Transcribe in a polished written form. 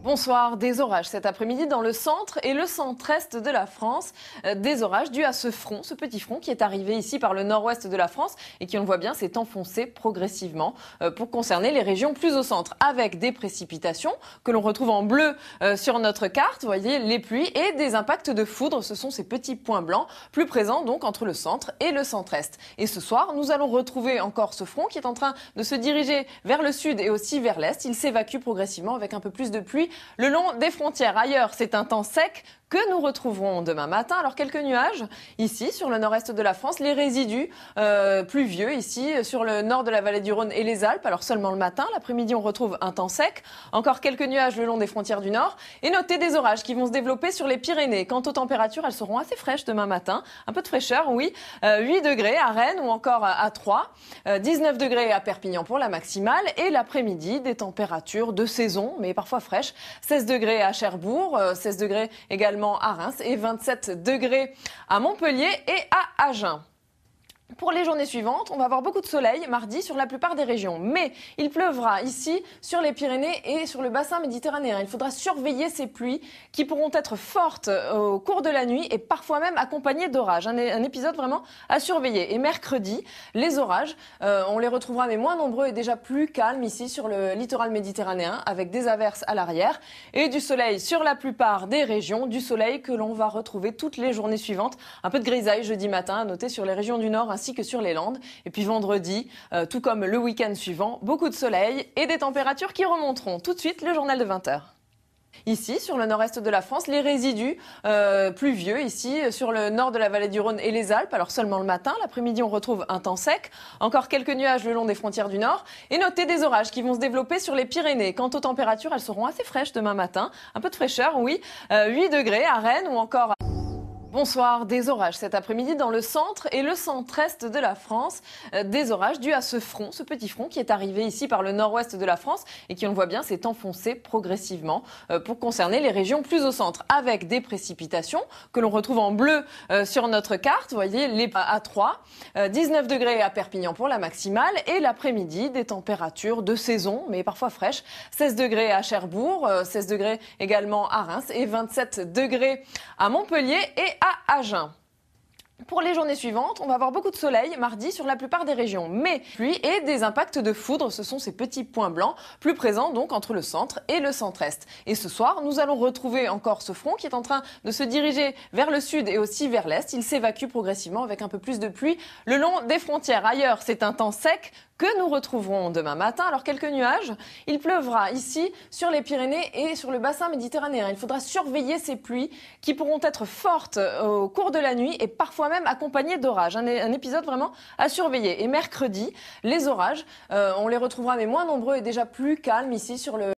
Bonsoir, des orages cet après-midi dans le centre et le centre-est de la France. Des orages dus à ce front, ce petit front qui est arrivé ici par le nord-ouest de la France et qui, on le voit bien, s'est enfoncé progressivement pour concerner les régions plus au centre, avec des précipitations que l'on retrouve en bleu sur notre carte. Vous voyez, les pluies et des impacts de foudre. Ce sont ces petits points blancs plus présents donc entre le centre et le centre-est. Et ce soir, nous allons retrouver encore ce front qui est en train de se diriger vers le sud et aussi vers l'est. Il s'évacue progressivement avec un peu plus de pluie le long des frontières. Ailleurs, c'est un temps sec que nous retrouverons demain matin. Alors quelques nuages ici sur le nord-est de la France, les résidus pluvieux ici sur le nord de la vallée du Rhône et les Alpes. Alors seulement le matin, l'après-midi on retrouve un temps sec, encore quelques nuages le long des frontières du nord et notez des orages qui vont se développer sur les Pyrénées. Quant aux températures, elles seront assez fraîches demain matin, un peu de fraîcheur, oui, 8 degrés à Rennes ou encore à Troyes, 19 degrés à Perpignan pour la maximale et l'après-midi des températures de saison mais parfois fraîches, 16 degrés à Cherbourg, 16 degrés également à Reims et 27 degrés à Montpellier et à Agen. Pour les journées suivantes, on va avoir beaucoup de soleil mardi sur la plupart des régions. Mais il pleuvra ici sur les Pyrénées et sur le bassin méditerranéen. Il faudra surveiller ces pluies qui pourront être fortes au cours de la nuit et parfois même accompagnées d'orages. Un épisode vraiment à surveiller. Et mercredi, les orages, on les retrouvera mais moins nombreux et déjà plus calmes ici sur le littoral méditerranéen avec des averses à l'arrière et du soleil sur la plupart des régions. Du soleil que l'on va retrouver toutes les journées suivantes. Un peu de grisaille jeudi matin à noter sur les régions du nord ainsi que sur les Landes. Et puis vendredi, tout comme le week-end suivant, beaucoup de soleil et des températures qui remonteront. Tout de suite, le journal de 20h. Ici, sur le nord-est de la France, les résidus pluvieux ici sur le nord de la vallée du Rhône et les Alpes. Alors seulement le matin, l'après-midi on retrouve un temps sec, encore quelques nuages le long des frontières du nord et notez des orages qui vont se développer sur les Pyrénées. Quant aux températures, elles seront assez fraîches demain matin, un peu de fraîcheur, oui, 8 degrés à Rennes ou encore Bonsoir, des orages cet après-midi dans le centre et le centre-est de la France. Des orages dus à ce front, ce petit front qui est arrivé ici par le nord-ouest de la France et qui, on le voit bien, s'est enfoncé progressivement pour concerner les régions plus au centre, avec des précipitations que l'on retrouve en bleu sur notre carte. Vous voyez, les à Troyes, 19 degrés à Perpignan pour la maximale et l'après-midi des températures de saison mais parfois fraîches, 16 degrés à Cherbourg, 16 degrés également à Reims et 27 degrés à Montpellier et à Agen. Pour les journées suivantes, on va avoir beaucoup de soleil mardi sur la plupart des régions. Mais pluie et des impacts de foudre, ce sont ces petits points blancs plus présents donc entre le centre et le centre-est. Et ce soir, nous allons retrouver encore ce front qui est en train de se diriger vers le sud et aussi vers l'est. Il s'évacue progressivement avec un peu plus de pluie le long des frontières. Ailleurs, c'est un temps sec que nous retrouverons demain matin. Alors quelques nuages, il pleuvra ici sur les Pyrénées et sur le bassin méditerranéen. Il faudra surveiller ces pluies qui pourront être fortes au cours de la nuit et parfois même accompagnées d'orages. Un épisode vraiment à surveiller. Et mercredi, les orages, on les retrouvera mais moins nombreux et déjà plus calmes ici sur le